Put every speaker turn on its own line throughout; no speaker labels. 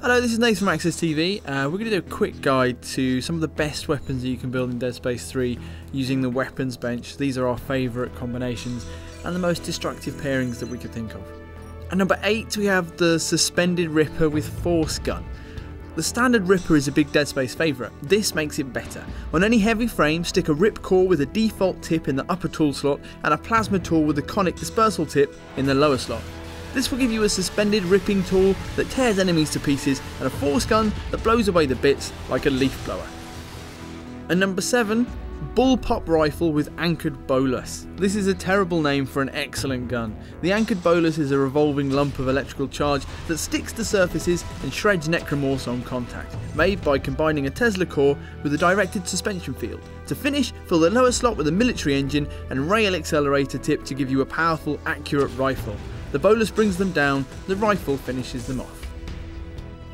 Hello, this is Nathan from Access TV. We're going to do a quick guide to some of the best weapons that you can build in Dead Space 3 using the weapons bench. These are our favourite combinations and the most destructive pairings that we could think of. At number 8 we have the Suspended Ripper with Force Gun. The standard Ripper is a big Dead Space favourite. This makes it better. On any heavy frame, stick a rip core with a default tip in the upper tool slot and a plasma tool with a conic dispersal tip in the lower slot. This will give you a suspended ripping tool that tears enemies to pieces and a force gun that blows away the bits like a leaf blower. And number 7, Bullpop rifle with anchored Bolas. This is a terrible name for an excellent gun. The anchored Bolas is a revolving lump of electrical charge that sticks to surfaces and shreds necromorphs on contact, made by combining a Tesla core with a directed suspension field. To finish, fill the lower slot with a military engine and rail accelerator tip to give you a powerful, accurate rifle. The Bolas brings them down, the rifle finishes them off.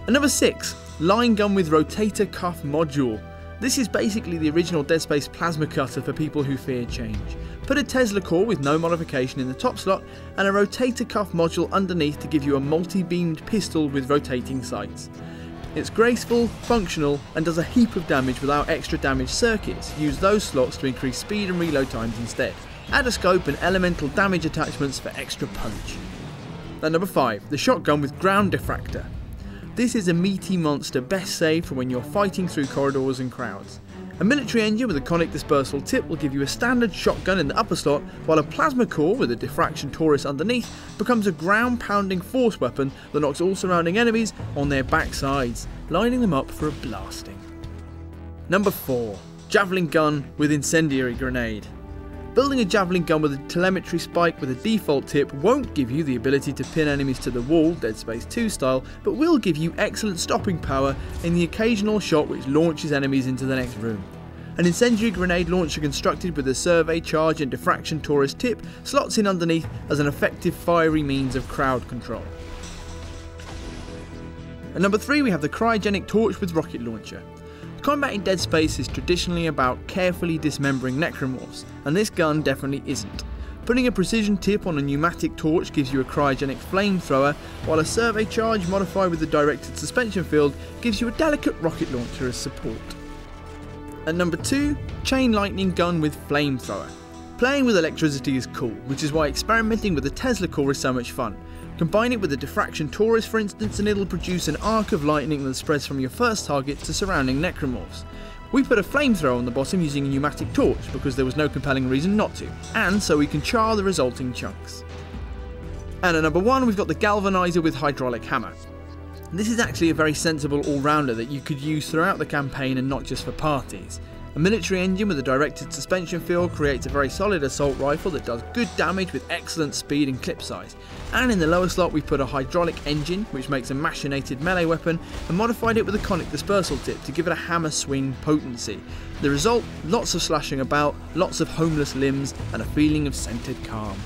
And number 6, Line Gun with Rotator Cuff Module. This is basically the original Dead Space plasma cutter for people who fear change. Put a Tesla core with no modification in the top slot and a Rotator Cuff Module underneath to give you a multi-beamed pistol with rotating sights. It's graceful, functional and does a heap of damage without extra damage circuits. Use those slots to increase speed and reload times instead. Add a scope and elemental damage attachments for extra punch. And number 5, the shotgun with Ground Diffractor. This is a meaty monster best saved for when you're fighting through corridors and crowds. A military engine with a conic dispersal tip will give you a standard shotgun in the upper slot, while a plasma core with a diffraction torus underneath becomes a ground pounding force weapon that knocks all surrounding enemies on their backsides, lining them up for a blasting. Number 4, javelin gun with Incendiary Grenade. Building a javelin gun with a telemetry spike with a default tip won't give you the ability to pin enemies to the wall, Dead Space 2 style, but will give you excellent stopping power in the occasional shot which launches enemies into the next room. An incendiary grenade launcher constructed with a survey charge and diffraction torus tip slots in underneath as an effective fiery means of crowd control. At number 3 we have the Cryogenic torch with rocket launcher. Combat in Dead Space is traditionally about carefully dismembering necromorphs, and this gun definitely isn't. Putting a precision tip on a pneumatic torch gives you a cryogenic flamethrower, while a survey charge modified with a directed suspension field gives you a delicate rocket launcher as support. At number 2, chain lightning gun with flamethrower. Playing with electricity is cool, which is why experimenting with a Tesla core is so much fun. Combine it with a diffraction torus for instance and it'll produce an arc of lightning that spreads from your first target to surrounding necromorphs. We put a flamethrower on the bottom using a pneumatic torch because there was no compelling reason not to, and so we can char the resulting chunks. And at number 1 we've got the Galvaniser with hydraulic hammer. This is actually a very sensible all-rounder that you could use throughout the campaign and not just for parties. A military engine with a directed suspension field creates a very solid assault rifle that does good damage with excellent speed and clip size. And in the lower slot we put a hydraulic engine which makes a machinated melee weapon and modified it with a conic dispersal tip to give it a hammer swing potency. The result, lots of slashing about, lots of homeless limbs and a feeling of scented calm.